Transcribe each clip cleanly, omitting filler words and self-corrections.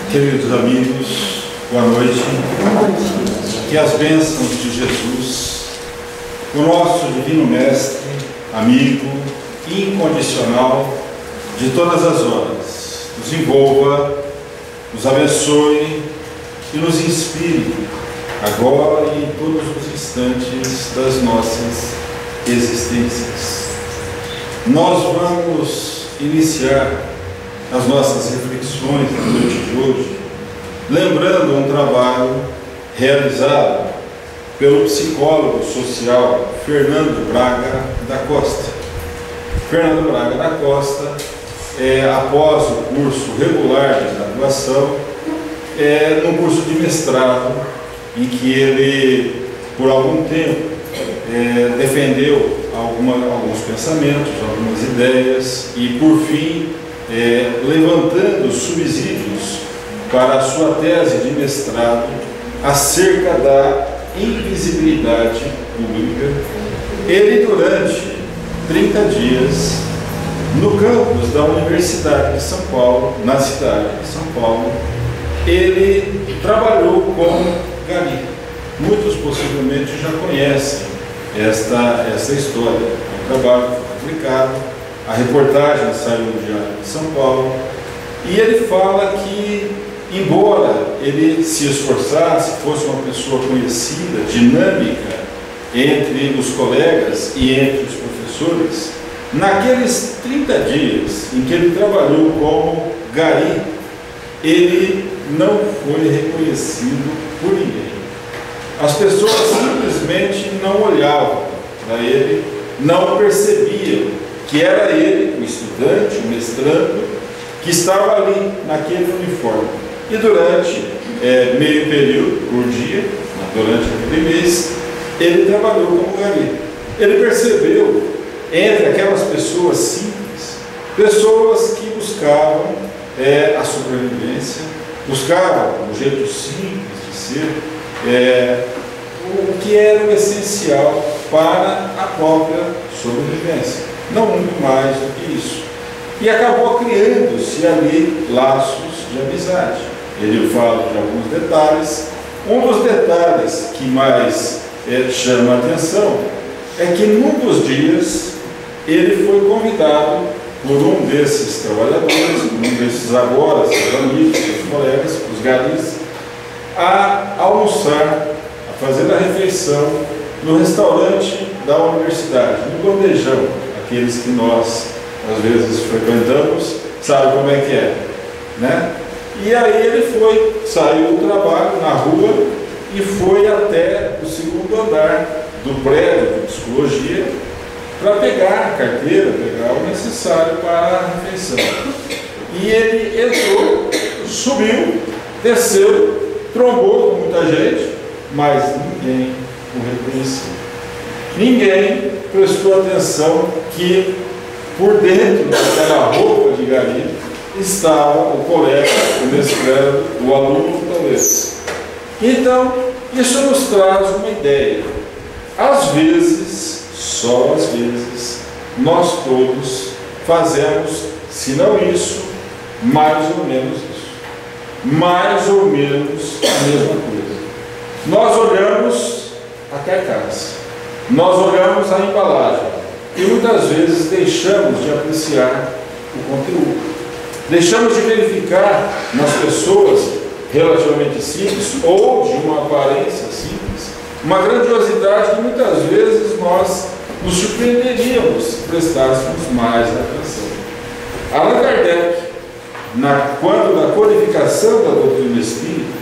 Queridos amigos, boa noite. Que as bênçãos de Jesus, o nosso Divino Mestre, amigo incondicional de todas as horas, nos envolva, nos abençoe e nos inspire agora e em todos os instantes das nossas existências. Nós vamos iniciar as nossas reflexões na noite de hoje, lembrando um trabalho realizado pelo psicólogo social Fernando Braga da Costa. Fernando Braga da Costa, após o curso regular de graduação, num curso de mestrado, em que ele, por algum tempo, defendeu alguns pensamentos, algumas ideias e, por fim, levantando subsídios para a sua tese de mestrado acerca da invisibilidade pública, ele, durante 30 dias, no campus da Universidade de São Paulo, na cidade de São Paulo, ele trabalhou com Gari. Muitos possivelmente já conhecem essa história. O trabalho foi publicado, a reportagem saiu no Diário de São Paulo, e ele fala que, embora ele se esforçasse, fosse uma pessoa conhecida, dinâmica entre os colegas e entre os professores, naqueles 30 dias em que ele trabalhou como Gari, ele não foi reconhecido por ninguém. As pessoas simplesmente não olhavam para ele, não percebiam que era ele, o estudante, o mestrando, que estava ali naquele uniforme. E durante meio período, por dia, durante aquele mês, ele trabalhou como Gari. Ele percebeu, entre aquelas pessoas simples, pessoas que buscavam a sobrevivência, buscavam o jeito simples de ser, o que era o essencial para a própria sobrevivência, não muito mais do que isso. E acabou criando-se ali laços de amizade. Ele fala de alguns detalhes. Um dos detalhes que mais chama a atenção é que num dos dias ele foi convidado por um desses trabalhadores, um desses agora, seus amigos, seus colegas, os garis, a almoçar, a fazer a refeição no restaurante da universidade, no bandejão, aqueles que nós às vezes frequentamos, sabe como é que é, né? E aí ele saiu do trabalho na rua e foi até o segundo andar do prédio de psicologia para pegar a carteira, pegar o necessário para a refeição. E ele entrou, subiu, desceu, trombou com muita gente, mas ninguém o reconheceu. Ninguém prestou atenção que por dentro daquela roupa de Gari estava o colega, o mestrando, o aluno, talvez. Então, isso nos traz uma ideia. Às vezes, só às vezes, nós todos fazemos, se não isso, mais ou menos isso. Mais ou menos a mesma coisa. Nós olhamos a carcaça, nós olhamos a embalagem e muitas vezes deixamos de apreciar o conteúdo. Deixamos de verificar nas pessoas relativamente simples ou de uma aparência simples uma grandiosidade que muitas vezes nós nos surpreenderíamos se prestássemos mais atenção. Allan Kardec, quando da codificação da doutrina espírita,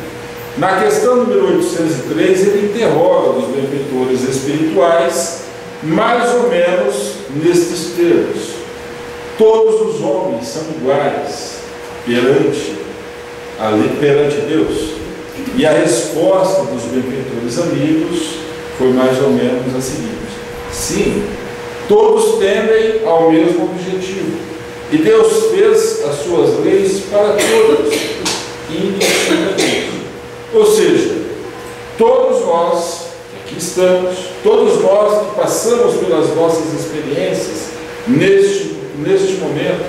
na questão número 803, ele interroga os benfeitores espirituais mais ou menos nestes termos: todos os homens são iguais perante Deus? E a resposta dos benfeitores amigos foi mais ou menos a seguinte: sim, todos tendem ao mesmo objetivo, e Deus fez as suas leis para todos, indistintamente. Ou seja, todos nós que aqui estamos, todos nós que passamos pelas nossas experiências neste momento,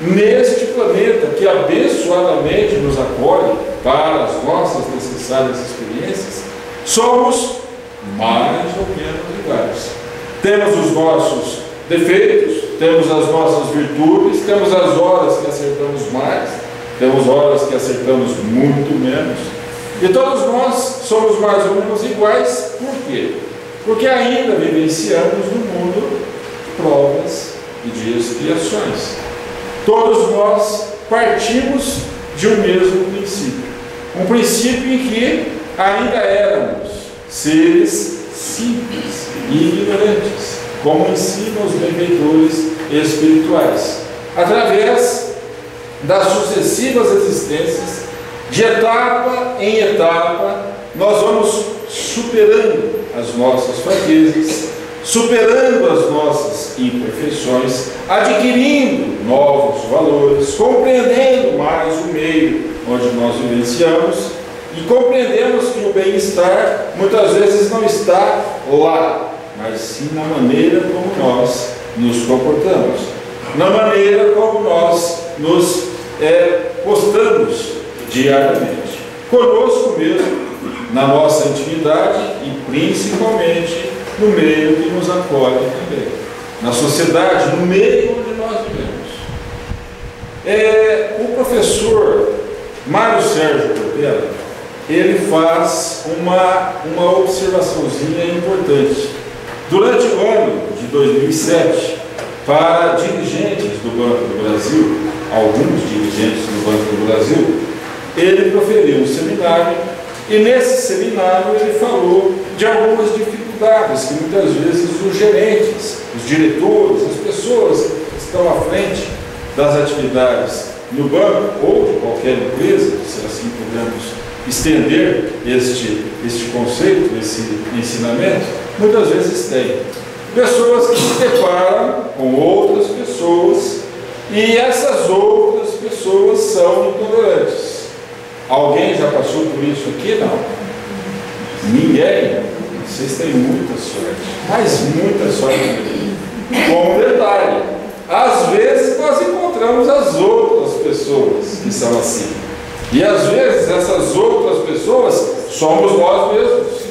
neste planeta que abençoadamente nos acolhe, necessárias experiências, somos mais ou menos iguais. Temos os nossos defeitos, temos as nossas virtudes, temos as horas que acertamos mais, temos horas que acertamos muito menos, e todos nós somos mais ou menos iguais. Por quê? Porque ainda vivenciamos no mundo provas e de expiações. Todos nós partimos de um mesmo princípio, um princípio em que ainda éramos seres simples e ignorantes, como ensinam os benfeitores espirituais, através das sucessivas existências, de etapa em etapa, nós vamos superando as nossas fraquezas, superando as nossas imperfeições, adquirindo novos valores, compreendendo mais o meio onde nós vivenciamos e compreendemos que o bem-estar muitas vezes não está lá, mas sim na maneira como nós nos comportamos, na maneira como nós nos postamos diariamente, conosco mesmo, na nossa intimidade e principalmente no meio que nos acolhe também, na sociedade, no meio onde nós vivemos. O professor Mário Sérgio Cortella, ele faz uma observaçãozinha importante. Durante o ano de 2007, para dirigentes do Banco do Brasil, alguns dirigentes do Banco do Brasil, ele proferiu um seminário, e nesse seminário ele falou de algumas dificuldades que muitas vezes os gerentes, os diretores, as pessoas que estão à frente das atividades no banco ou de qualquer empresa, se assim pudermos estender este conceito, esse ensinamento, muitas vezes têm. Pessoas que se deparam com outras pessoas e essas outras pessoas são intolerantes. Alguém já passou por isso aqui? Não. Ninguém. Vocês têm muita sorte, mas muita sorte. Com um detalhe: às vezes nós encontramos as outras pessoas que são assim, e às vezes essas outras pessoas somos nós mesmos,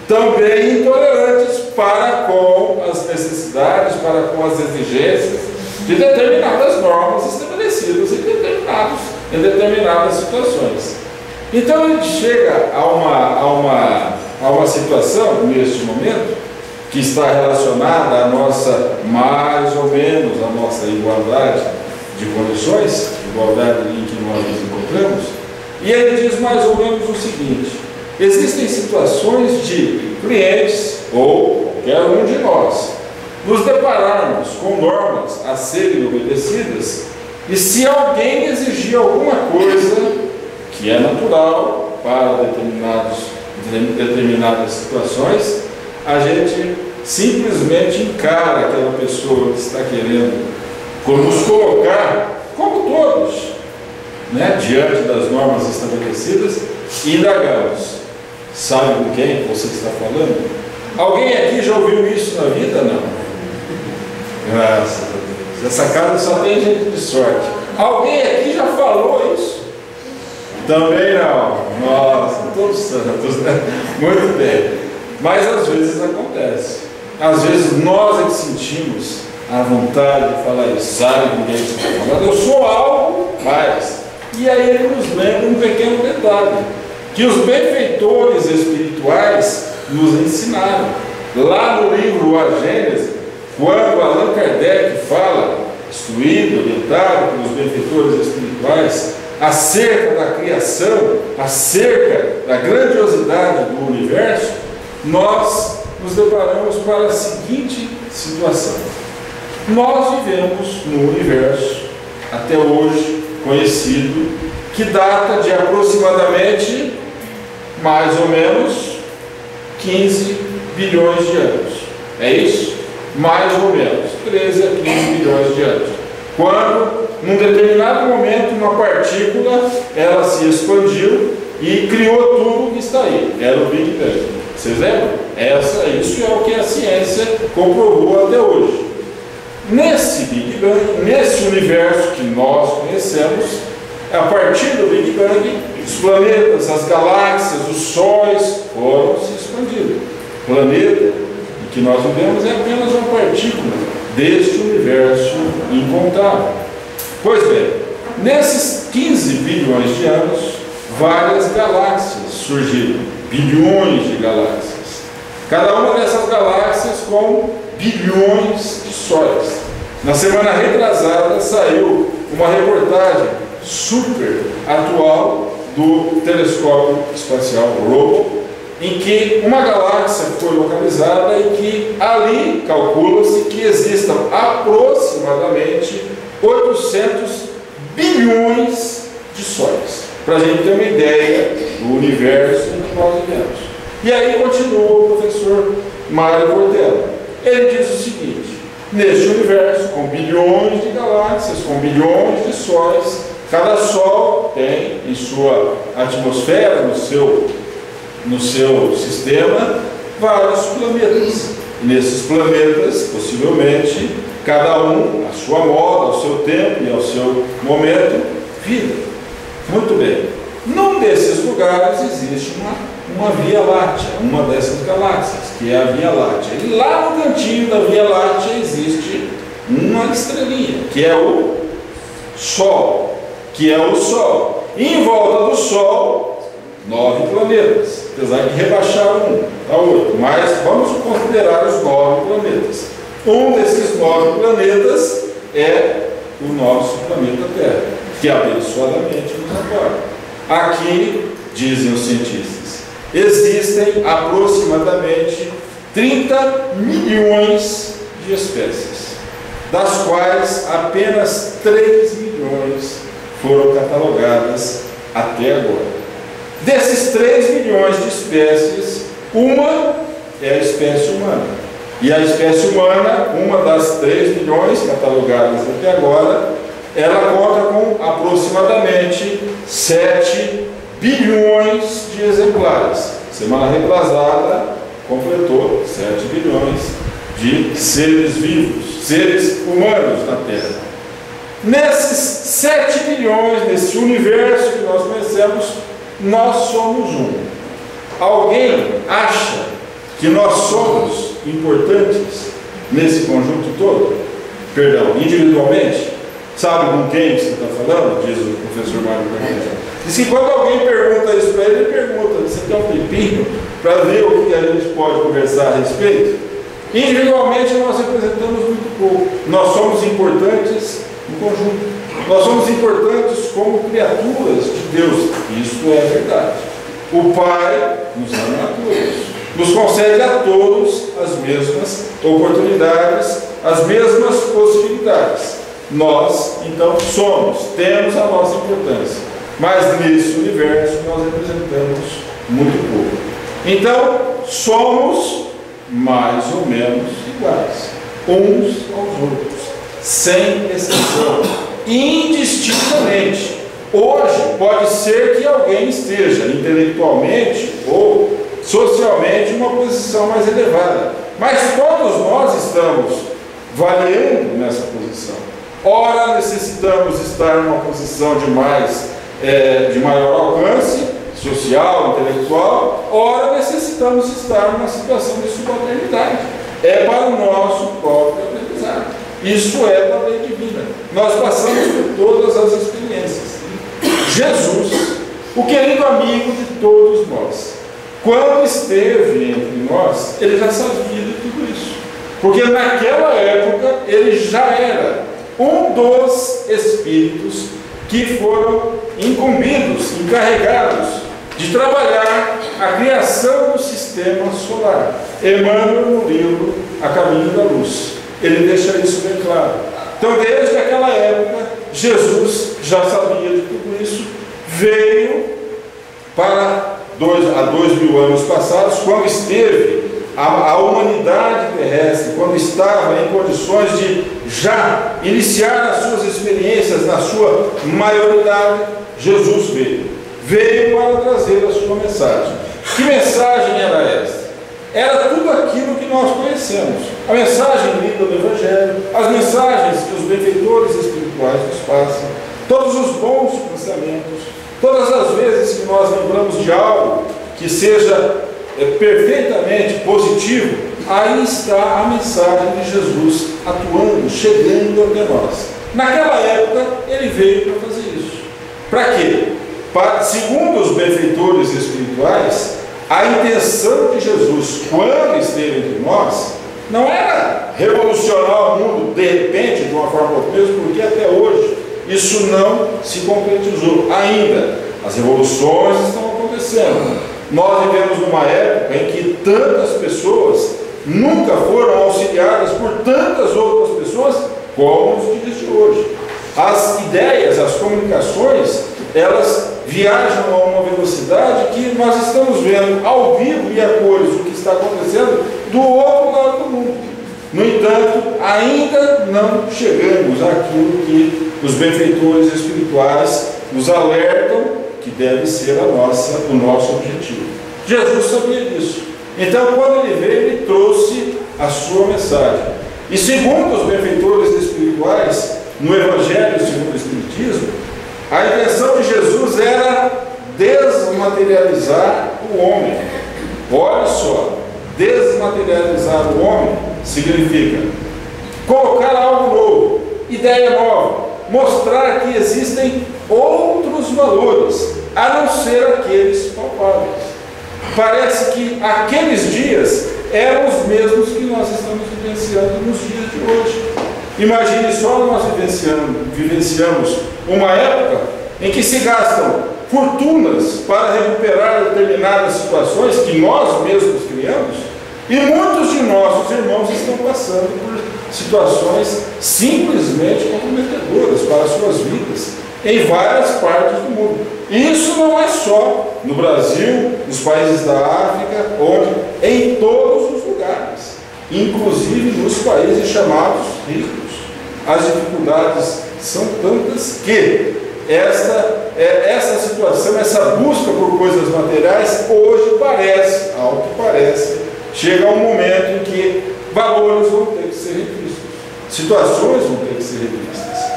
também intolerantes para com as necessidades, para com as exigências de determinadas normas estabelecidas em determinadas situações. Então ele chega a uma situação, neste momento, que está relacionada à nossa, mais ou menos, à nossa igualdade de condições, igualdade em que nós nos encontramos, e ele diz mais ou menos o seguinte: existem situações de clientes, ou qualquer um de nós, nos depararmos com normas a serem obedecidas, e se alguém exigir alguma coisa que é natural para determinadas situações, a gente simplesmente encara aquela pessoa que está querendo nos colocar, como todos, diante das normas estabelecidas, e indagamos: sabe com quem você está falando? Alguém aqui já ouviu isso na vida? Não. Graças a Deus. Essa casa só tem gente de sorte. Alguém aqui já falou isso? Também não. Nossa, todos santos, né? Muito bem. Mas às vezes acontece. Às vezes nós é que sentimos a vontade de falar isso. Sabe com quem você está falando? Eu sou algo mais. E aí ele nos lembra um pequeno detalhe, que os benfeitores espirituais nos ensinaram. Lá no livro A Gênese, quando Allan Kardec fala, instruído, orientado pelos benfeitores espirituais, acerca da criação, acerca da grandiosidade do universo, nós nos deparamos para a seguinte situação: nós vivemos no universo, até hoje conhecido, que data de aproximadamente, mais ou menos, 15 bilhões de anos. É isso? Mais ou menos, 13 a 15 bilhões de anos. Quando, num determinado momento, uma partícula, ela se expandiu e criou tudo que está aí. Era o Big Bang. Vocês lembram? Isso é o que a ciência comprovou até hoje. Nesse Big Bang, nesse universo que nós conhecemos, A partir do Big Bang, os planetas, as galáxias, os sóis foram se expandindo. O planeta em que nós vivemos é apenas uma partícula deste universo incontável. Pois bem, nesses 15 bilhões de anos, várias galáxias surgiram, bilhões de galáxias. Cada uma dessas galáxias com bilhões de sóis. Na semana retrasada saiu uma reportagem super atual do telescópio espacial Hubble, em que uma galáxia foi localizada e que ali calcula-se que existam aproximadamente 800 bilhões de sóis, para a gente ter uma ideia do universo em que nós vivemos. E aí continua o professor Mário Cortella. Ele diz o seguinte: neste universo, com bilhões de galáxias, com bilhões de sóis, cada sol tem em sua atmosfera, no seu sistema, vários planetas. E nesses planetas, possivelmente, cada um, à sua moda, ao seu tempo e ao seu momento, vida. Muito bem. Num desses lugares existe uma Via Láctea, uma dessas galáxias, que é a Via Láctea. E lá no cantinho da Via Láctea existe uma estrelinha, que é o Sol. E em volta do Sol, 9 planetas, apesar de rebaixar um a 8. Mas vamos considerar os 9 planetas. Um desses 9 planetas é o nosso planeta Terra, que abençoadamente nos acorda. Aqui, dizem os cientistas, existem aproximadamente 30 milhões de espécies, das quais apenas 3 milhões foram catalogadas até agora. Desses 3 milhões de espécies, uma é a espécie humana. E a espécie humana, uma das 3 milhões catalogadas até agora, ela conta com aproximadamente 7 bilhões de exemplares. Semana retrasada completou 7 bilhões de seres vivos, seres humanos na Terra. Nesses 7 bilhões, nesse universo que nós conhecemos, nós somos um. Alguém acha que nós somos importantes nesse conjunto todo? Perdão, individualmente? Sabe com quem você está falando? Diz o professor Mário Cortella. Diz que quando alguém pergunta isso para ele pergunta: você tem um tempinho para ver o que a gente pode conversar a respeito? Individualmente nós representamos muito pouco. Nós somos importantes no conjunto. Nós somos importantes como criaturas de Deus. Isso é verdade. O Pai nos ama a todos, nos concede a todos as mesmas oportunidades, as mesmas possibilidades. Nós, então, temos a nossa importância, mas nesse universo nós representamos muito pouco. Então, somos mais ou menos iguais, uns aos outros, sem exceção, indistintamente. Hoje, pode ser que alguém esteja intelectualmente ou socialmente em uma posição mais elevada, mas todos nós estamos variando nessa posição. Ora necessitamos estar em uma posição de maior alcance social, intelectual, ora necessitamos estar numa situação de subalternidade. É para o nosso próprio aprendizado. Isso é da lei divina. Nós passamos por todas as experiências. Jesus, o querido amigo de todos nós, quando esteve entre nós, ele já sabia de tudo isso. Porque naquela época ele já era um dos espíritos que foram incumbidos, encarregados de trabalhar a criação do sistema solar. Emmanuel, no livro A Caminho da Luz, ele deixa isso bem claro. Então, desde aquela época, Jesus já sabia de tudo isso, veio para há 2000 anos passados, quando esteve a humanidade terrestre, quando estava em condições de já iniciar as suas experiências na sua maioridade, Jesus veio para trazer a sua mensagem. Que mensagem era esta? Era tudo aquilo que nós conhecemos. A mensagem lida do Evangelho, as mensagens que os benfeitores espirituais nos passam, todos os bons pensamentos, todas as vezes que nós lembramos de algo que seja perfeitamente positivo, aí está a mensagem de Jesus atuando, chegando até nós. Naquela época, ele veio para fazer isso. Para quê? Segundo os benfeitores espirituais, a intenção de Jesus, quando esteve entre nós, não era revolucionar o mundo de repente, de uma forma ou outra, mesmo porque até hoje isso não se concretizou ainda. As revoluções estão acontecendo. Nós vivemos numa época em que tantas pessoas nunca foram auxiliadas por tantas outras pessoas como nos dias de hoje. As ideias, as comunicações, elas viajam a uma velocidade que nós estamos vendo ao vivo e a cores o que está acontecendo do outro lado do mundo. No entanto, ainda não chegamos àquilo que os benfeitores espirituais nos alertam que deve ser o nosso objetivo. Jesus sabia disso. Então, quando ele veio, ele trouxe a sua mensagem. E segundo os benfeitores espirituais, no Evangelho segundo o Espiritismo, a intenção de Jesus era desmaterializar o homem. Olha só, desmaterializar o homem significa colocar algo novo, ideia nova, mostrar que existem outros valores, a não ser aqueles palpáveis. Parece que aqueles dias eram os mesmos que nós estamos vivenciando nos dias de hoje. Imagine só, nós vivenciamos uma época em que se gastam fortunas para recuperar determinadas situações que nós mesmos criamos, e muitos de nossos irmãos estão passando por situações simplesmente comprometedoras para as suas vidas em várias partes do mundo. E isso não é só no Brasil, nos países da África, em todos os lugares, inclusive nos países chamados ricos. As dificuldades são tantas que essa situação, essa busca por coisas materiais, hoje parece, ao que parece, chega a um momento em que valores vão ter que ser revistos, situações vão ter que ser revistas.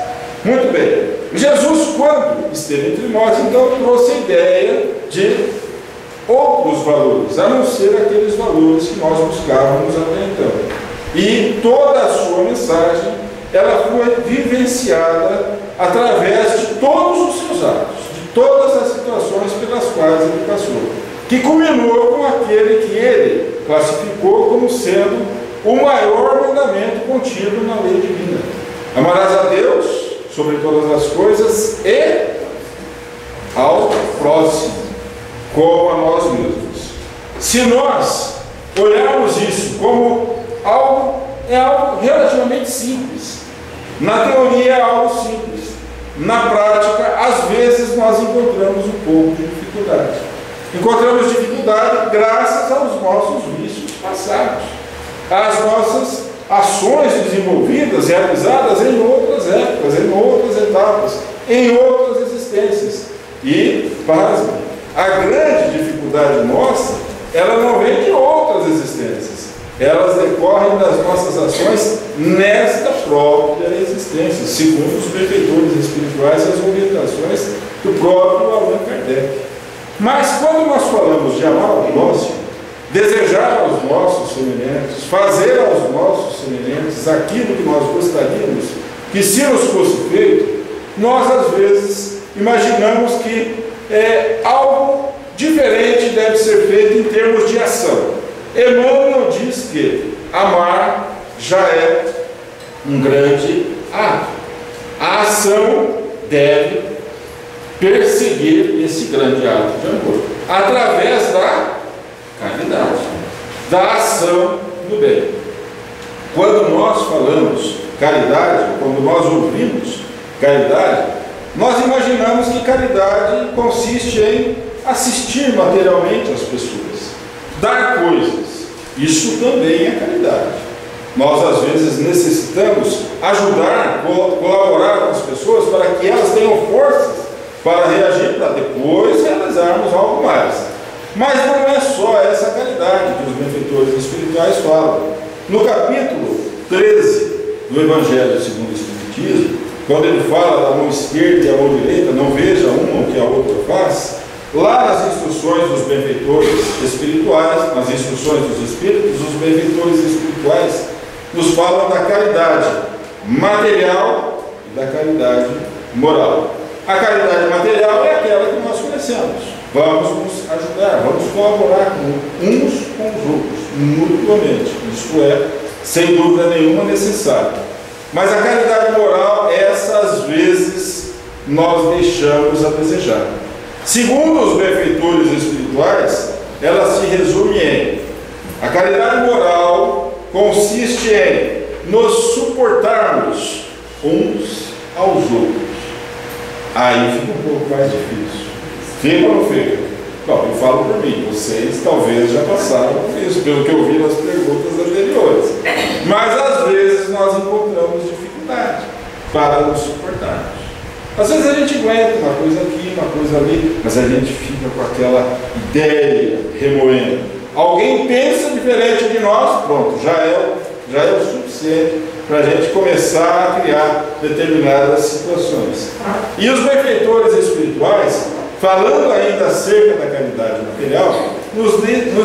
Muito bem, Jesus, quando esteve entre nós, então trouxe a ideia de outros valores, a não ser aqueles valores que nós buscávamos até então. E toda a sua mensagem, ela foi vivenciada através de todos os seus atos, de todas as situações pelas quais ele passou, que culminou com aquele que ele classificou como sendo o maior mandamento contido na lei divina: amarás a Deus sobre todas as coisas e ao próximo como a nós mesmos. Se nós olharmos isso como algo relativamente simples, na teoria é algo simples, na prática, às vezes nós encontramos um pouco de dificuldade. Encontramos dificuldade graças aos nossos vícios passados, às nossas ações desenvolvidas, realizadas em outras épocas, em outras etapas, em outras existências. E, pasmem, a grande dificuldade nossa, ela não vem de outras existências, elas decorrem das nossas ações nesta própria existência, segundo os benfeitores espirituais e as orientações do próprio Allan Kardec. Mas quando nós falamos de amar ao próximo, desejar aos nossos semelhantes, fazer aos nossos semelhantes aquilo que nós gostaríamos que se nos fosse feito, nós às vezes imaginamos que algo diferente deve ser feito em termos de ação. Emmanuel diz que amar já é um grande ato. A ação deve perseguir esse grande ato de amor através da caridade, da ação do bem. Quando nós falamos caridade, quando nós ouvimos caridade, nós imaginamos que caridade consiste em assistir materialmente as pessoas, dar coisas. Isso também é caridade. Nós às vezes necessitamos ajudar, colaborar com as pessoas para que elas tenham forças para reagir, para depois realizarmos algo mais. Mas não é só essa caridade que os benfeitores espirituais falam. No capítulo 13 do Evangelho segundo o Espiritismo, quando ele fala da mão esquerda e a mão direita, não veja uma o que a outra faz, lá nas instruções dos benfeitores espirituais, nas instruções dos Espíritos, os benfeitores espirituais nos falam da caridade material e da caridade moral. A caridade material é aquela que nós conhecemos. Vamos nos ajudar, vamos colaborar uns com os outros, mutuamente. Isto é, sem dúvida nenhuma, necessário. Mas a caridade moral, essa às vezes nós deixamos a desejar. Segundo os benfeitores espirituais, ela se resume em: a caridade moral consiste em nos suportarmos uns aos outros. Aí fica um pouco mais difícil. Fica ou não fica? Bom, eu falo por mim, vocês talvez já passaram por isso, pelo que eu vi nas perguntas anteriores. Mas às vezes nós encontramos dificuldade para nos suportarmos. Às vezes a gente aguenta uma coisa aqui, uma coisa ali, mas a gente fica com aquela ideia remoendo. Alguém pensa diferente de nós, pronto, já é o suficiente para a gente começar a criar determinadas situações. E os benfeitores espirituais, falando ainda acerca da caridade material, nos lembra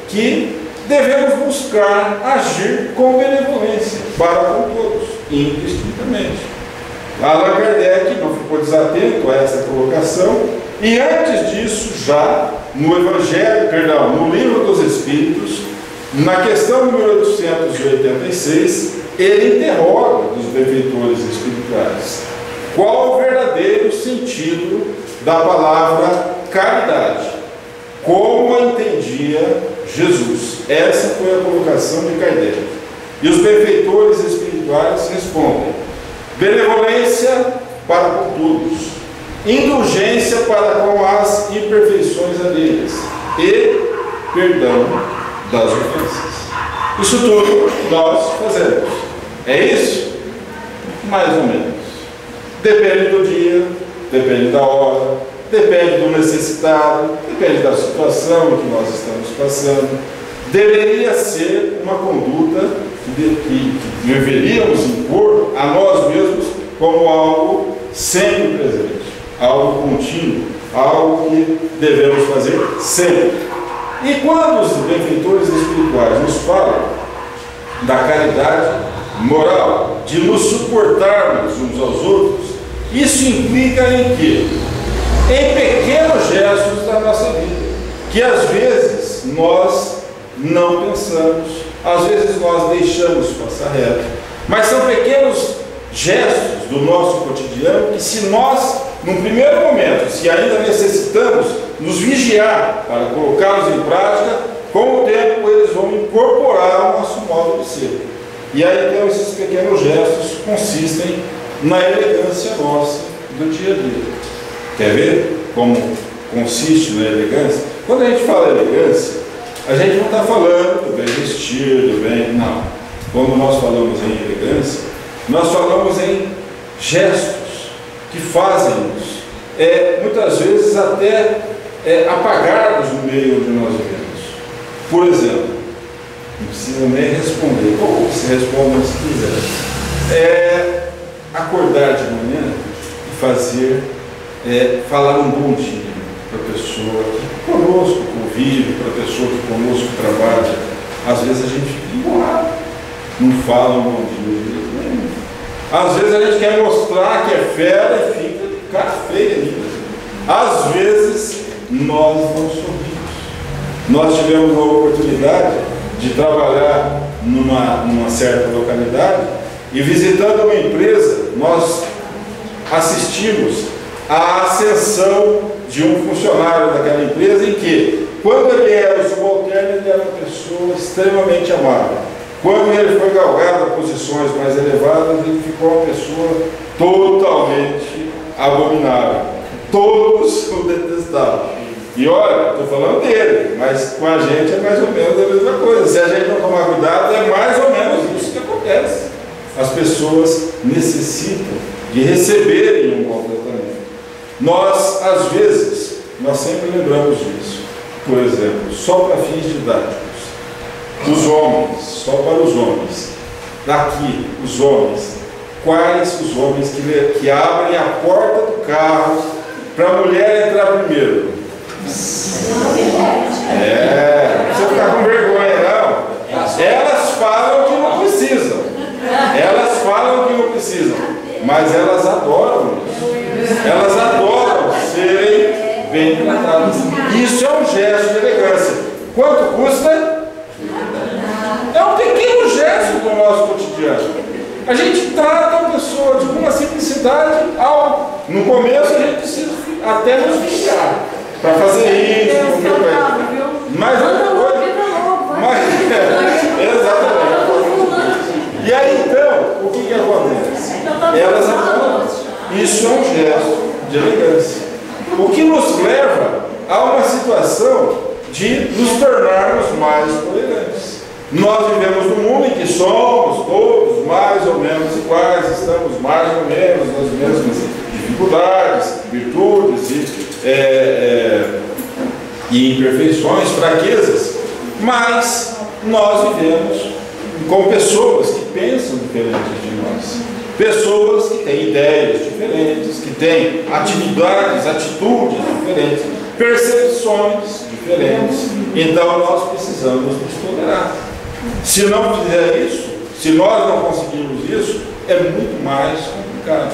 que devemos buscar agir com benevolência para com todos, indistintamente. Allan Kardec não ficou desatento a essa colocação, e antes disso, já no Livro dos Espíritos, na questão número 886, ele interroga os benfeitores espirituais: qual o verdadeiro sentido da palavra caridade? Como a entendia Jesus? Essa foi a colocação de Kardec. E os benfeitores espirituais respondem: benevolência para com todos, indulgência para com as imperfeições alheias e perdão das ofensas. Isso tudo nós fazemos. É isso? Mais ou menos. Depende do dia, depende da hora, depende do necessitado, depende da situação em que nós estamos passando. Deveria ser uma conduta que deveríamos impor a nós mesmos como algo sempre presente, algo contínuo, algo que devemos fazer sempre. E quando os benfeitores espirituais nos falam da caridade moral, de nos suportarmos uns aos outros, isso implica em quê? Em pequenos gestos da nossa vida, que às vezes nós não pensamos, às vezes nós deixamos passar reto, mas são pequenos gestos do nosso cotidiano que, se nós, num primeiro momento, se ainda necessitamos nos vigiar para colocá-los em prática, com o tempo eles vão incorporar o nosso modo de ser. E aí então esses pequenos gestos consistem na elegância nossa do dia a dia. Quer ver como consiste na elegância? Quando a gente fala elegância, a gente não está falando do bem vestido, bem... Não. Quando nós falamos em elegância, nós falamos em gestos que fazem-nos, muitas vezes até apagar-nos no meio onde nós vivemos. Por exemplo, não precisa nem responder, ou se respondam se quiser. Acordar de manhã e fazer, falar um bom dia para a pessoa que conosco convive, para a pessoa que conosco trabalha. Às vezes a gente fica embolado, não fala um bom dia. Às vezes a gente quer mostrar que é fera e fica de cara feia ainda. Às vezes nós não sorrimos. Nós tivemos a oportunidade de trabalhar numa certa localidade e, visitando uma empresa, nós assistimos à ascensão de um funcionário daquela empresa, em que, quando ele era subalterno, ele era uma pessoa extremamente amável. Quando ele foi galgado a posições mais elevadas, ele ficou uma pessoa totalmente abominável. Todos o detestavam. E olha, estou falando dele, mas com a gente é mais ou menos a mesma coisa. Se a gente não tomar cuidado, é mais ou menos isso que acontece. As pessoas necessitam de receberem um bom tratamento. Nós, às vezes, nós sempre lembramos disso. Por exemplo, só para fins didáticos, os homens, só para os homens, daqui, os homens, quais os homens que abrem a porta do carro para a mulher entrar primeiro? Você ficar com vergonha, não. Elas falam que não precisam. Elas falam que não precisam. Mas elas adoram isso. Elas adoram serem bem tratadas. Isso é um gesto de elegância. Quanto custa? É um pequeno gesto do nosso cotidiano. A gente trata a pessoa de uma simplicidade ao... No começo a gente precisa até nos ficar para fazer isso, mas exatamente. E aí então, o que acontece? Elas adoram. Isso é um gesto de elegância. O que nos leva a uma situação de nos tornarmos mais tolerantes. Nós vivemos num mundo em que somos todos mais ou menos iguais, estamos mais ou menos nas mesmas dificuldades, virtudes e imperfeições, fraquezas, mas nós vivemos com pessoas que pensam diferentes de nós, pessoas que têm ideias diferentes, que têm atividades, atitudes diferentes, percepções diferentes. Então nós precisamos nos tolerar. Se não fizer isso, se nós não conseguirmos isso, é muito mais complicado.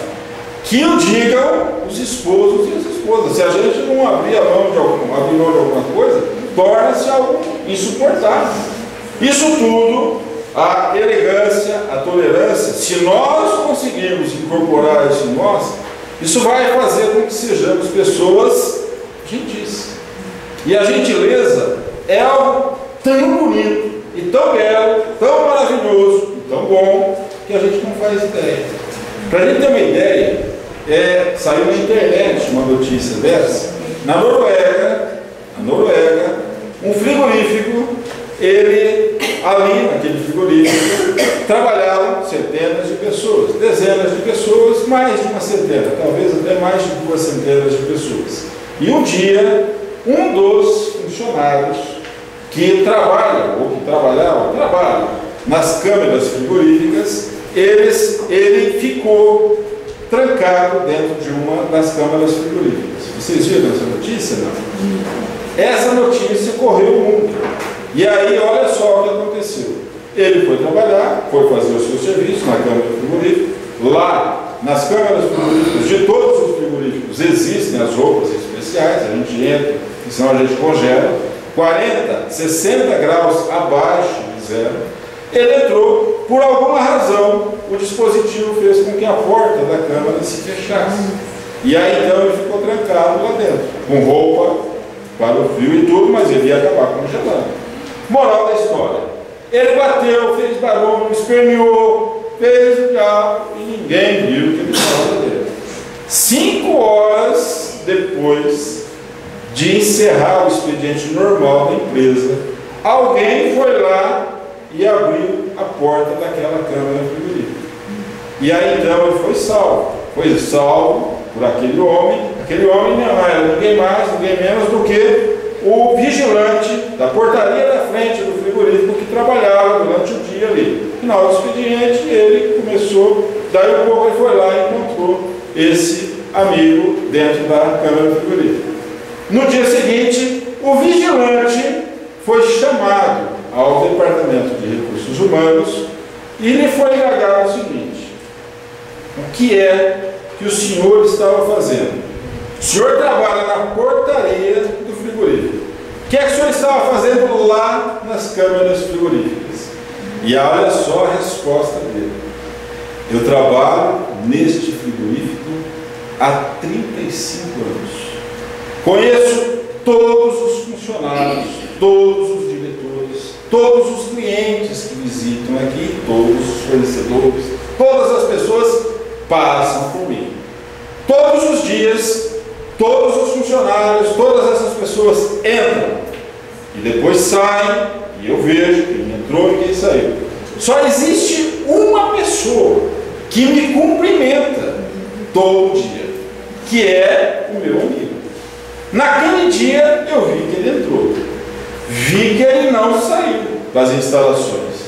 Que o digam os esposos e as esposas. Se a gente não abrir mão de alguma coisa, torna-se algo insuportável. Isso tudo, a elegância, a tolerância, se nós conseguirmos incorporar isso em nós, isso vai fazer com que sejamos pessoas gentis. E a gentileza é algo tão bonito, e tão belo, tão maravilhoso, e tão bom, que a gente não faz ideia. Para a gente ter uma ideia, saiu na internet uma notícia dessa. Na Noruega, um frigorífico, ali naquele frigorífico, trabalhavam centenas de pessoas, dezenas de pessoas, mais de uma centena, talvez até mais de 2 centenas de pessoas. E um dia, um dos funcionários que trabalham nas câmeras frigoríficas, ele ficou trancado dentro de uma das câmeras frigoríficas. Vocês viram essa notícia? Não? Essa notícia correu o mundo. E aí, olha só o que aconteceu. Ele foi trabalhar, foi fazer o seu serviço na câmara frigorífica. Lá, nas câmaras frigoríficas de todos os frigoríficos, existem as roupas especiais. A gente entra, senão a gente congela. 40, 60 graus abaixo de zero. Ele entrou, por alguma razão, o dispositivo fez com que a porta da câmara se fechasse. E aí então ele ficou trancado lá dentro, com roupa para o frio e tudo, mas ele ia acabar congelando. Moral da história: ele bateu, fez barulho, esperneou, fez o diabo e ninguém viu que ele estava lá dentro. 5 horas depois de encerrar o expediente normal da empresa, alguém foi lá e abriu a porta daquela câmara frigorífica. E aí então ele foi salvo por aquele homem. Aquele homem não era ninguém mais, ninguém menos do que o vigilante da portaria da frente do frigorífico que trabalhava durante o dia ali. No final do expediente, ele começou, daí um pouco ele foi lá e encontrou esse amigo dentro da câmara frigorífica. No dia seguinte, o vigilante foi chamado ao Departamento de Recursos Humanos e lhe foi indagar o seguinte: o que é que o senhor estava fazendo? O senhor trabalha na portaria do frigorífico. O que é que o senhor estava fazendo lá nas câmaras frigoríficas? E olha só a resposta dele: eu trabalho neste frigorífico há 35 anos. Conheço todos os funcionários, todos os diretores, todos os clientes que visitam aqui, todos os fornecedores, todas as pessoas passam por mim. Todos os dias, todos os funcionários, todas essas pessoas entram e depois saem, e eu vejo quem entrou e quem saiu. Só existe uma pessoa que me cumprimenta todo dia, que é o meu amigo. Naquele dia eu vi que ele entrou, vi que ele não saiu das instalações,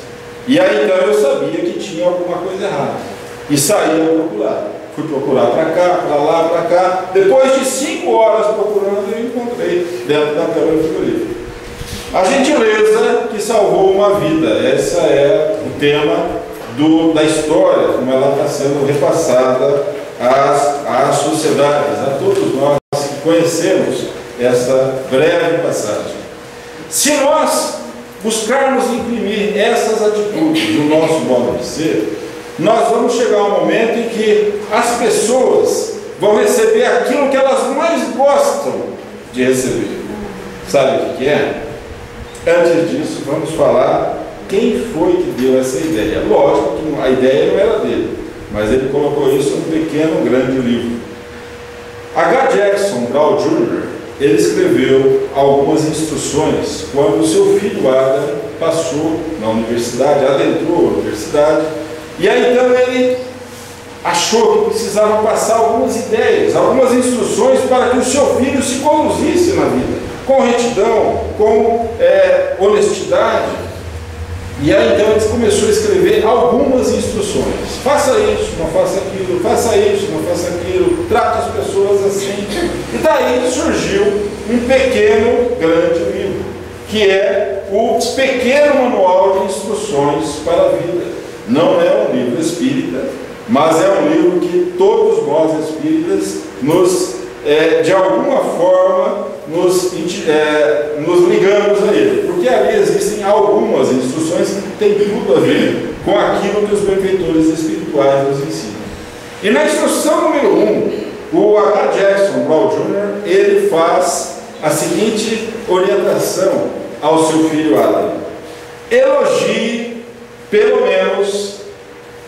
e aí então eu sabia que tinha alguma coisa errada. E saí a procurar. Fui procurar para cá, para lá, para cá. Depois de 5 horas procurando, eu encontrei dentro da câmara frigorífica. A gentileza que salvou uma vida. Esse é o tema da história, como ela está sendo repassada às sociedades, a todos nós que conhecemos essa breve passagem. Se nós buscarmos imprimir essas atitudes no nosso modo de ser, nós vamos chegar a um momento em que as pessoas vão receber aquilo que elas mais gostam de receber. Sabe o que é? Antes disso, vamos falar quem foi que deu essa ideia. Lógico que a ideia não era dele, mas ele colocou isso num pequeno, grande livro. H. Jackson Brown Jr., ele escreveu algumas instruções quando seu filho Adam passou na universidade, adentrou a universidade, e aí então ele achou que precisava passar algumas ideias, algumas instruções para que o seu filho se conduzisse na vida, com retidão, com honestidade. E aí então ele começou a escrever algumas instruções. Faça isso, não faça aquilo, faça isso, não faça aquilo, trate as pessoas assim. E daí surgiu um pequeno, grande livro, que é o pequeno manual de instruções para a vida. Não é um livro espírita, mas é um livro que todos nós espíritas de alguma forma nos ligamos a ele, porque ali existem algumas instruções que têm tudo a ver com aquilo que os benfeitores espirituais nos ensinam. E na instrução número 1, o H. Jackson Brown Jr., ele faz a seguinte orientação ao seu filho Adam: elogie pelo menos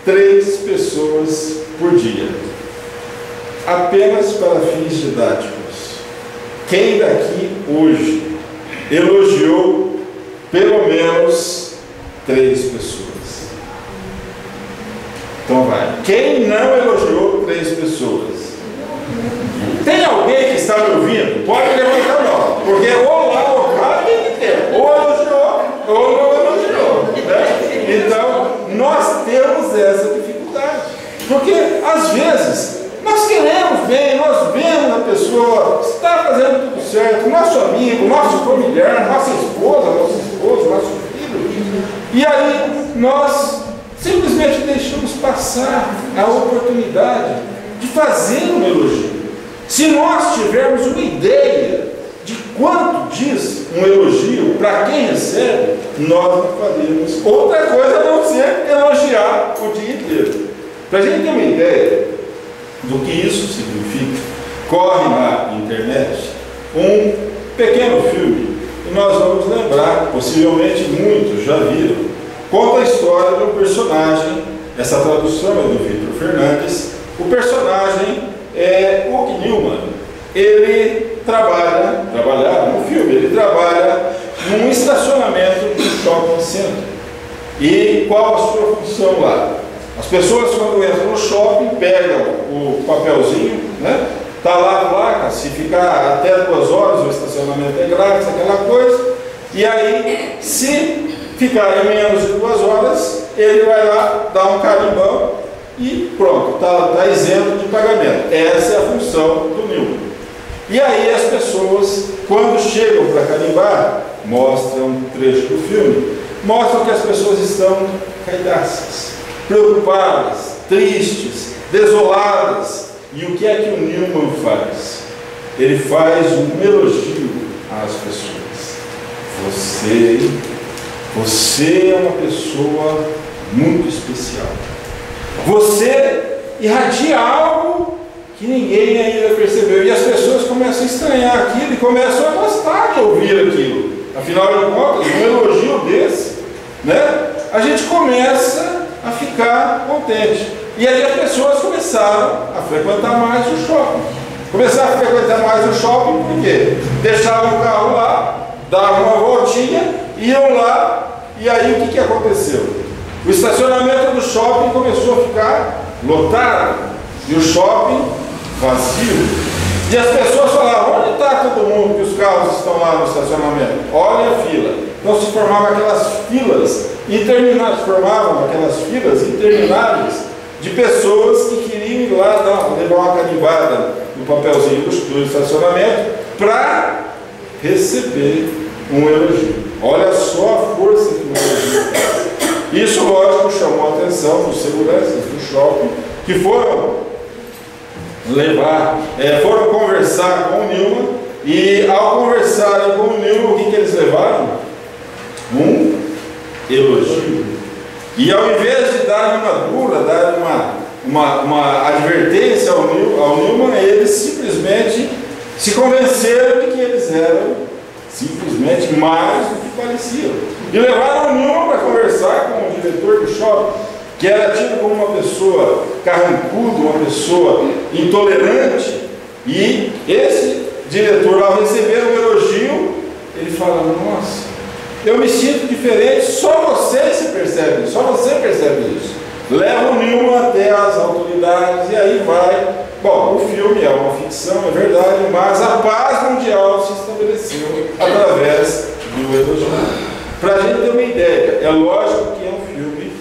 3 pessoas por dia, apenas para fins didáticos. Quem daqui hoje elogiou pelo menos 3 pessoas? Então vai. Quem não elogiou 3 pessoas? Tem alguém que está me ouvindo? Pode levantar a mão, porque ou lá ou cá tem que ter, ou elogiou ou não elogiou, né? Então nós temos essa dificuldade, porque às vezes nós queremos bem, nós vemos a pessoa, está fazendo tudo certo, nosso amigo, nosso familiar, nossa esposa, nosso esposo, nosso filho, e aí nós simplesmente deixamos passar a oportunidade de fazer um elogio. Se nós tivermos uma ideia de quanto diz um elogio para quem recebe, nós não faríamos outra coisa a não ser elogiar o dia inteiro. Para a gente ter uma ideia do que isso significa, corre na internet um pequeno filme, e nós vamos lembrar, possivelmente muitos já viram. Conta a história de um personagem, essa tradução é do Victor Fernandes. O personagem é Huck Newman. Ele trabalhava no filme, ele trabalha num estacionamento do shopping center. E qual a sua função lá? As pessoas, quando entram no shopping, pegam o papelzinho, né? Está lá a placa, se ficar até 2 horas o estacionamento é grátis, aquela coisa. E aí, se ficarem menos de 2 horas, ele vai lá, dá um carimbão e pronto, está isento de pagamento. Essa é a função do Newman. E aí as pessoas, quando chegam para carimbar, mostram um trecho do filme, mostram que as pessoas estão caidaças, preocupadas, tristes, desoladas. E o que é que o Newman faz? Ele faz um elogio às pessoas. Você é uma pessoa muito especial. Você irradia algo que ninguém ainda percebeu. E as pessoas começam a estranhar aquilo e começam a gostar de ouvir aquilo. Afinal de contas, um elogio desse, né, a gente começa a ficar contente. E aí as pessoas começaram a frequentar mais o shopping. Começaram a frequentar mais o shopping por quê? Deixavam o carro lá, davam uma voltinha, iam lá, e aí o que aconteceu? O estacionamento do shopping começou a ficar lotado e o shopping vazio. E as pessoas falavam: onde está todo mundo que os carros estão lá no estacionamento? Olha a fila. Então se formavam aquelas filas intermináveis, de pessoas que queriam ir lá levar uma carimbada no papelzinho do estacionamento para receber um elogio. Olha só a força que o elogio faz. Isso, lógico, chamou a atenção dos seguranças do shopping, que foram conversar com o Nilman, e ao conversarem com o Nilman, o que eles levaram? Um elogio. E ao invés de dar uma dura, dar uma advertência ao Nilman, eles simplesmente se convenceram de que eles eram simplesmente mais do que pareciam. E levaram o Nilman para conversar com o diretor do shopping, que era tido como uma pessoa carrancuda, uma pessoa intolerante. E esse diretor, ao receber um elogio, ele fala: nossa, eu me sinto diferente, só você se percebe, só você percebe isso. Leva o Nilman até as autoridades e aí vai. Bom, o filme é uma ficção, é verdade, mas a paz mundial se estabeleceu através do elogio. Para a gente ter uma ideia, é lógico que é um filme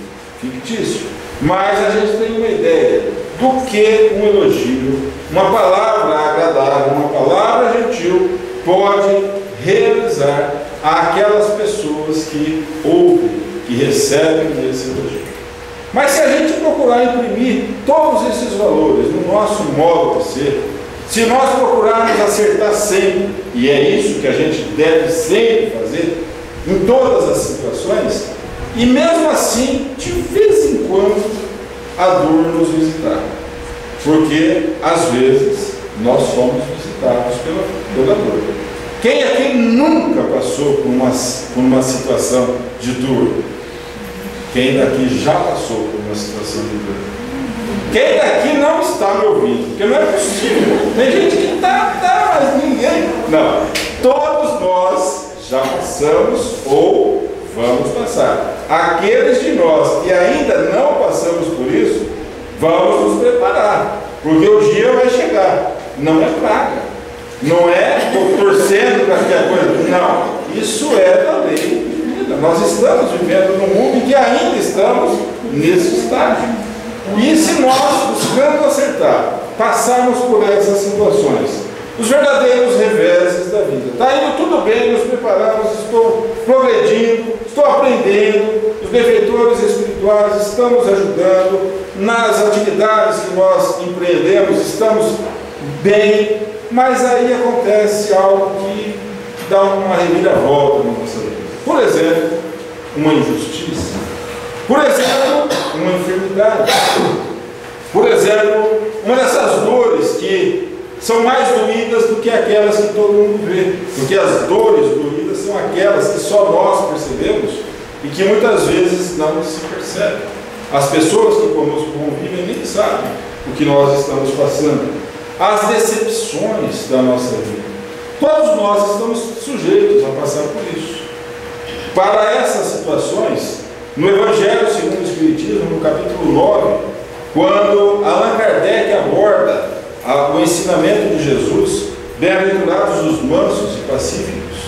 fictício, mas a gente tem uma ideia do que um elogio, uma palavra agradável, uma palavra gentil pode realizar àquelas pessoas que ouvem, que recebem esse elogio. Mas se a gente procurar imprimir todos esses valores no nosso modo de ser, se nós procurarmos acertar sempre, e é isso que a gente deve sempre fazer em todas as situações, e mesmo assim, de vez em quando, a dor nos visitar. Porque, às vezes, nós somos visitados pela dor. Quem aqui nunca passou por uma situação de dor? Quem daqui já passou por uma situação de dor? Quem daqui não está me ouvindo? Porque não é possível. Tem gente que está, mas ninguém. Não. Todos nós já passamos ou vamos passar. Aqueles de nós que ainda não passamos por isso, vamos nos preparar, porque o dia vai chegar. Não é praga, não é torcendo para que a coisa. Não, isso é da lei divina. Nós estamos vivendo num mundo em que ainda estamos nesse estágio. E se nós, buscando acertar, passarmos por essas situações, os verdadeiros reveses da vida, está indo tudo bem, nos preparamos, estou progredindo, estou aprendendo, os benfeitores espirituais estamos ajudando, nas atividades que nós empreendemos estamos bem, mas aí acontece algo que dá uma reviravolta na nossa vida. Por exemplo, uma injustiça. Por exemplo, uma enfermidade. Por exemplo, uma dessas dores que são mais doídas do que aquelas que todo mundo vê, porque as dores doídas são aquelas que só nós percebemos e que muitas vezes não se percebem. As pessoas que conosco convivem nem sabem o que nós estamos passando. As decepções da nossa vida. Todos nós estamos sujeitos a passar por isso. Para essas situações, no Evangelho segundo o Espiritismo, no capítulo 9, quando Allan Kardec aborda o ensinamento de Jesus, bem-aventurados os mansos e pacíficos,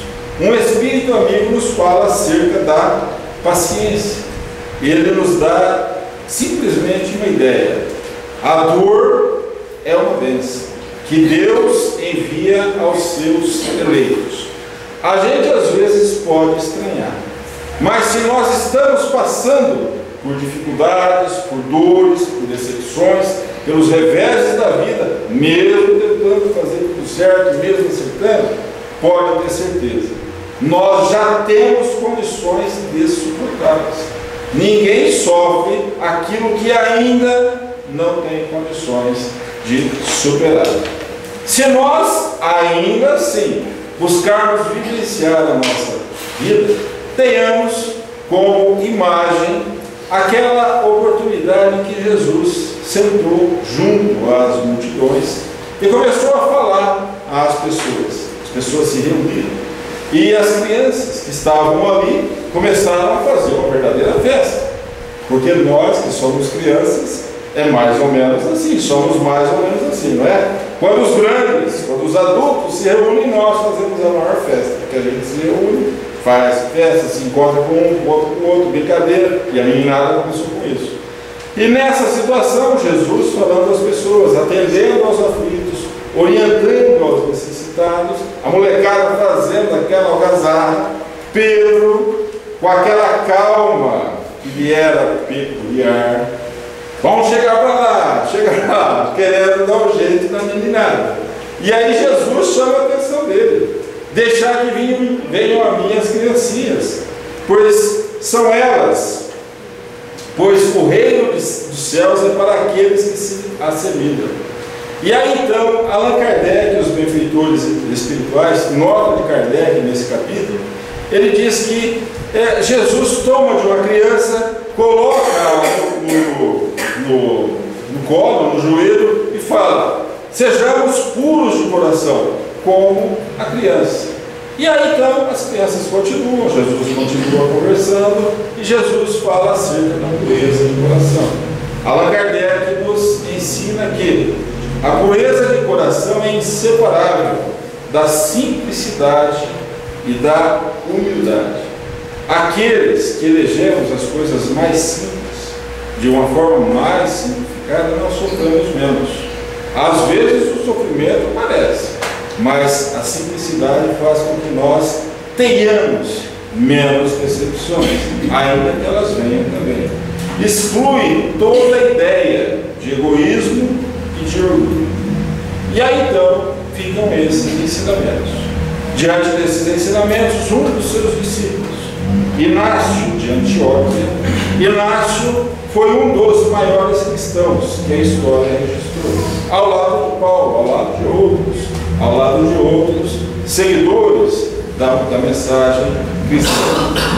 um espírito amigo nos fala acerca da paciência. Ele nos dá simplesmente uma ideia. A dor é uma bênção que Deus envia aos seus eleitos. A gente às vezes pode estranhar, mas se nós estamos passando por dificuldades, por dores, por decepções, pelos reveses da vida, mesmo tentando fazer tudo certo, mesmo acertando, pode ter certeza, nós já temos condições de suportá-las. Ninguém sofre aquilo que ainda não tem condições de superar. Se nós ainda assim buscarmos vivenciar a nossa vida, tenhamos como imagem aquela oportunidade em que Jesus sentou junto às multidões e começou a falar às pessoas. As pessoas se reuniram e as crianças que estavam ali começaram a fazer uma verdadeira festa, porque nós que somos crianças é mais ou menos assim, somos mais ou menos assim, não é? Quando os grandes, quando os adultos se reúnem, nós fazemos a maior festa, porque a gente se reúne, faz festa, se encontra com um, com outro, brincadeira, e a meninada começou com isso. E nessa situação, Jesus falando às pessoas, atendendo aos aflitos, orientando aos necessitados, a molecada fazendo aquela algazarra, Pedro, com aquela calma que lhe era peculiar, vamos chegar lá, querendo dar um jeito na meninada. E aí Jesus chama a atenção dele: deixar que venham a mim as criancinhas, pois são elas, pois o reino dos céus é para aqueles que se assemelham. E aí então, Allan Kardec e os benfeitores espirituais, nota de Kardec nesse capítulo, ele diz que Jesus toma de uma criança, coloca no colo, no joelho, e fala: sejamos puros de coração, como a criança. E aí então as crianças continuam, Jesus continua conversando, e Jesus fala acerca da pureza de coração. Allan Kardec nos ensina que a pureza de coração é inseparável da simplicidade e da humildade. Aqueles que elegemos as coisas mais simples, de uma forma mais simplificada, nós sofremos menos. Às vezes o sofrimento aparece, mas a simplicidade faz com que nós tenhamos menos decepções, ainda que elas venham também. Exclui toda a ideia de egoísmo e de orgulho. E aí então ficam esses ensinamentos. Diante desses ensinamentos, um dos seus discípulos, Inácio de Antioquia, Inácio foi um dos maiores cristãos que a história registrou, ao lado de Paulo, ao lado de outros seguidores da mensagem cristã.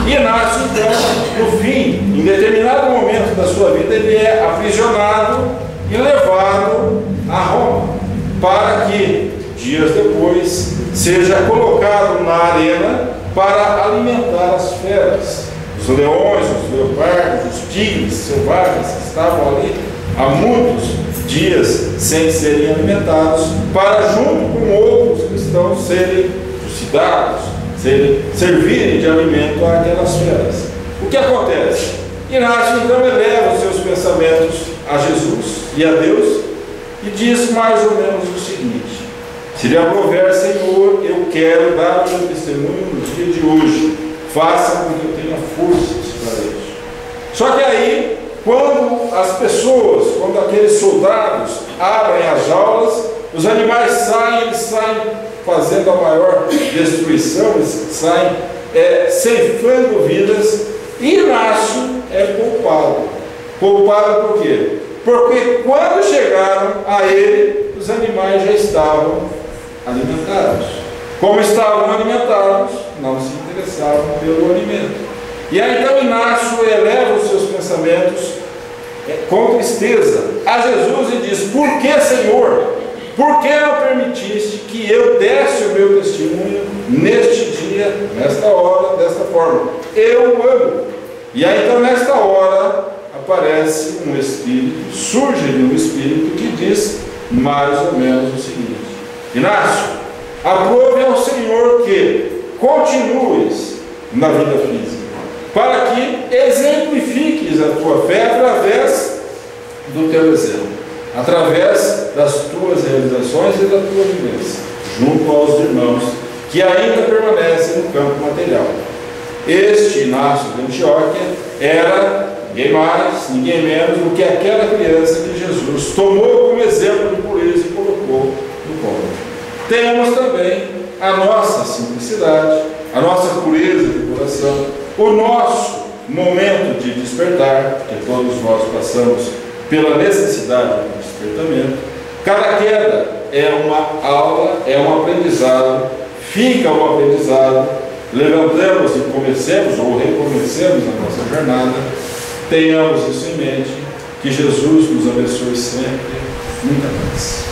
Inácio, então, no fim, em determinado momento da sua vida, ele é aprisionado e levado a Roma, para que, dias depois, seja colocado na arena para alimentar as feras, os leões, os leopardos, os tigres selvagens que estavam ali há muitos dias sem serem alimentados, para, junto com outros cristãos, serem trucidados, servirem de alimento àquelas feras. O que acontece? Inácio então eleva os seus pensamentos a Jesus e a Deus e diz mais ou menos o seguinte: se lhe aprouver, Senhor, eu quero dar o meu testemunho no dia de hoje, faça com que eu tenha forças para isso. Só que aí, quando as pessoas, quando aqueles soldados abrem as jaulas, os animais saem, eles saem fazendo a maior destruição, eles saem ceifando vidas, e Inácio é poupado. Poupado por quê? Porque quando chegaram a ele, os animais já estavam alimentados. Como estavam alimentados, não se interessavam pelo alimento. E aí então Inácio eleva os seus pensamentos com tristeza a Jesus e diz: por que, Senhor? Por que não permitiste que eu desse o meu testemunho neste dia, nesta hora, desta forma? Eu amo. E aí então nesta hora aparece um espírito, surge-lhe um espírito que diz mais ou menos o seguinte: Inácio, aprove ao Senhor que continues na vida física, para que exemplifiques a tua fé através do teu exemplo, através das tuas realizações e da tua vivência, junto aos irmãos que ainda permanecem no campo material. Este Inácio de Antioquia era ninguém mais, ninguém menos do que aquela criança que Jesus tomou como exemplo de pureza e colocou no colo. Temos também a nossa simplicidade, a nossa pureza de coração, o nosso momento de despertar, que todos nós passamos pela necessidade do despertamento. Cada queda é uma aula, é um aprendizado, fica um aprendizado, levantamos e comecemos ou recomecemos a nossa jornada. Tenhamos isso em mente, que Jesus nos abençoe sempre. Muita paz.